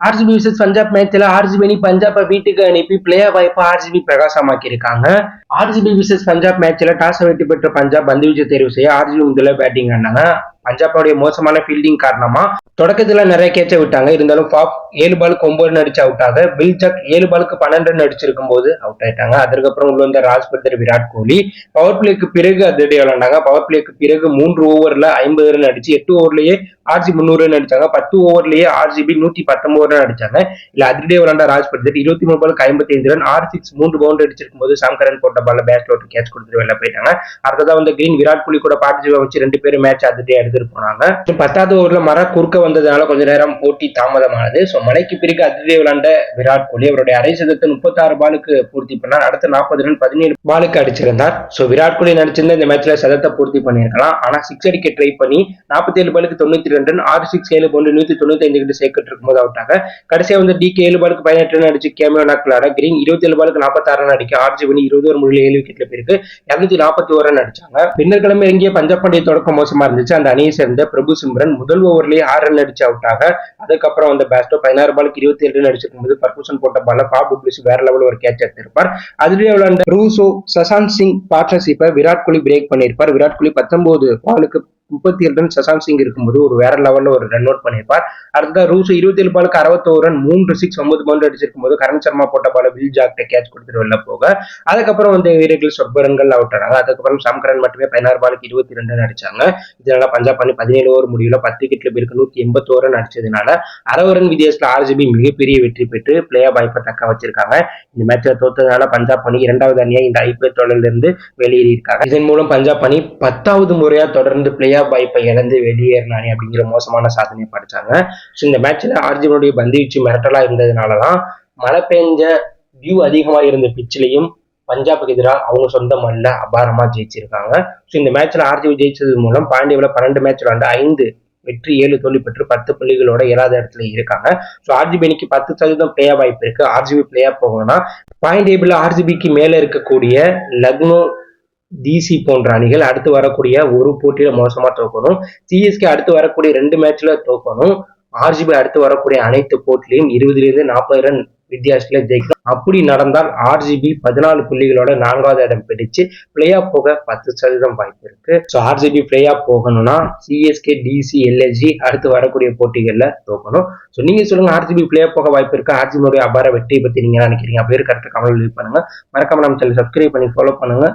RCB versus Punjab மேட்ச்ல RCB அணி பஞ்சாபை வீட்டுக்கு அனுப்பி பிளேயர் வாய்ப்பு ஆர்சிபி பிரகாசமாக்கி இருக்காங்க. ஆர்சிபி விசஸ் பஞ்சாப் மேட்ச்ல டாஸ் வெற்றி பெற்ற பஞ்சாப் பந்து வீச்சு தேர்வு செய்ய ஆர்சிபி முதல்ல பேட்டிங் ஆனாங்க. பஞ்சாபோடைய மோசமான ஃபீல்டிங் காரணமா தொடக்கத்துல நிறைய கேட்ச விட்டாங்க. இருந்தாலும் பாப் 7 பாலுக்கு 9 அடிச்சு அவுட் ஆக, பில் ஜக் 7 பாலுக்கு 12 ரன் அடிச்சிருக்கும் போது அவுட் ஆயிட்டாங்க. அதற்கப்புறம் உள்ள வந்த ராஜ்பர்தர் விராட் கோலி பவர் பிளேக்கு பிறகு அதிரடி விளையாண்டாங்க. பவர் பிளேக்கு பிறகு 3 ஓவர்ல 50 ரன் அடிச்சு 8 ஓவர்லயே ஆர்சிபி 300 ரன் அடிச்சாங்க. 10 ஓவர்லயே ஆர்சிபி 119 ரன் அடிச்சாங்க. இல்ல அதிரடியே விளையாண்ட ராஜ்பர்தர் 23 பாலுக்கு 55 ரன், R6 3 பவுண்டரி அடிச்சிருக்கும் போது சாம்கரன் போட்ட பால்ல பேட்ல ஒரு கேட்ச் கொடுத்துட்டு வெளில போயிட்டாங்க. அடுத்ததா வந்து கிரீன் விராட் கோலி கூட பார்ட்டிசிபேட் வச்சு 2 பேரும் மேட்ச் அதிரடியா எடுத்துட்டு போனாங்க. 10வது ஓவர்ல மழை குறுக்க வந்ததுனால கொஞ்ச நேரம் போட்டி தாமதமானது. மழைக்கு பிறகு அதிரடியா விளையாண்ட விராட் கோலி அவருடைய அரை சதத்தை 36 பாலுக்கு பூர்த்தி பண்ணார். அடுத்த 40 ரன் 17 பாலுக்கு அடிச்சிருந்தார். விராட் கோலி நடிச்சிருந்த இந்த மேட்ச்ல சதத்தை பூர்த்தி பண்ணிருக்கலாம். ஆனா 6 அடிக்க ட்ரை பண்ணி 47 பாலுக்கு 92 ரன், R6 7 பவுண்டரி 195 கிட்ட சேர்க்கிட்டு இருக்கும்போது அவுட் ஆக, கடைசியா வந்து DK 7 பாலுக்கு 18 ரன் அடிச்சு கேமியோ நாக்கில் ஆட, கிரீன் 27 பாலுக்கு 46 ரன் அடிக்க ஆர்சிபி 20 ஓவர் முடியல 7 விக்கெட்ல பிறகு 241 ரன் அடிச்சாங்க. பின்னர் கிளம்பி இறங்கிய பஞ்சாப் அணி தொடக்கம் மோசமா இருந்துச்சு. அந்த அணியை சேர்ந்த பிரபு சிம்ரன் முதல் ஓவர்லயே 6 ரன் அடிச்சு அவுட் ஆக, அதுக்கப்புறம் வந்து பேஸ்டோ 16 பாலுக்கு 27 ரன் அடிச்சிருக்கும் போது பர்பூசன் போட்ட பால பாப் டுப்ளிசி வேற லெவல் ஒரு கேட்ச் எடுத்திருப்பார். அதிலேயே விளையாண்ட ரூசோ சசாந்த் சிங் பார்ட்னர்ஷிப்பை விராட் கோலி பிரேக் பண்ணியிருப்பார். விராட் கோலி 19 பாலுக்கு 37 ரன் சசாந்த் சிங் இருக்கும்போது ஒரு வேற லெவல்ல ஒரு ரன் அவுட் பண்ணியிருப்பார். அடுத்ததான் ரூசோ 27 பாலுக்கு 61 ரன் 3 6 9 பவுண்டரி அடிச்சிருக்கும் போது கரண் சர்மா போட்ட பால வில் ஜாக்ட கேட்ச் கொடுத்துட்டு வெளில போக, அதுக்கப்புறம் வந்து வீரர்கள் சொற்பரங்கள் அவுட் ஆனாங்க. அதுக்கப்புறம் சாம்கரன் மட்டுமே 16 பாலுக்கு 22 ரன் அடிச்சாங்க. இதனால பஞ்சாப் அணி 17 ஓவர் முடிவுல 10 விக்கெட்ல பிறகு 181 ரன் அடிச்சதுனால 60 ரன் வித்தியாசத்துல ஆர்சிபி மிகப்பெரிய வெற்றி பெற்று பிளேயர் வாய்ப்பை தக்க வச்சிருக்காங்க. இந்த மேட்ச்ல தோத்ததுனால பஞ்சாப் அணி 2வது அணியா இந்த IPL தொடரிலிருந்து இருந்து வெளியேறி இருக்காங்க. இதன் மூலம் பஞ்சாப் அணி 10வது முறையா தொடர்ந்து பிளேயர் வாய்ப்பை இழந்து வெளியேறின அணி அப்படிங்கிற மோசமான சாதனையை படிச்சாங்க. இந்த மேட்ச்ல ஆர்சிபியுடைய பந்து வீச்சு மிரட்டலா இருந்ததுனாலதான் மழை பெஞ்ச வியூ அதிகமா இருந்த பிச்சிலையும் பஞ்சாபுக்கு எதிராக அவங்க சொந்த மண்ணில் அபாரமா ஜெயிச்சிருக்காங்க. இந்த மேட்ச்ல ஆர்சிபி ஜெயிச்சது மூலம் பாண்டியாவில் 12 மேட்ச் விளையாண்டு 5 வெற்றி 7 தோல்வி பெற்று 10 புள்ளிகளோட 7வது இடத்துல இருக்காங்க. ஆர்சிபி அணிக்கு 10% பிளேயர் வாய்ப்பு இருக்கு. ஆர்சிபி பிளேயர் போகணும்னா பாயிண்ட் டேபிள் ஆர்சிபிக்கு மேல இருக்கக்கூடிய லக்னோ, DC போன்ற அணிகள் அடுத்து வரக்கூடிய ஒரு போட்டியில மோசமா தோக்கணும். CSK அடுத்து வரக்கூடிய 2 மேட்ச்ல தோக்கணும். ஆர்சிபி அடுத்து வரக்கூடிய அனைத்து போட்டிலையும் 20 - 40 ரன் வித்தியாசத்துல ஜெயிக்கணும். அப்படி நடந்தால் ஆர்சிபி 14 புள்ளிகளோட 4வது இடம் பிடிச்சு பிளே ஆஃப் போக 10% வாய்ப்பு இருக்கு. ஆர்சிபி பிளே ஆஃப் போகணும்னா CSK, DC, LSG அடுத்து வரக்கூடிய போட்டிகள்ல தோக்கணும். நீங்க சொல்லுங்க, ஆர்சிபி பிளே ஆஃப் போக வாய்ப்பு இருக்கு? ஆர்சிபியோட அபார வெற்றியை பத்தி நீங்க நினைக்கிறீங்க? அப்படி கரெக்டாக கமெண்ட் லீவ் பண்ணுங்க. மறக்காம நம்ம சேனல் சப்ஸ்கிரைப் பண்ணி ஃபாலோ பண்ணுங்க.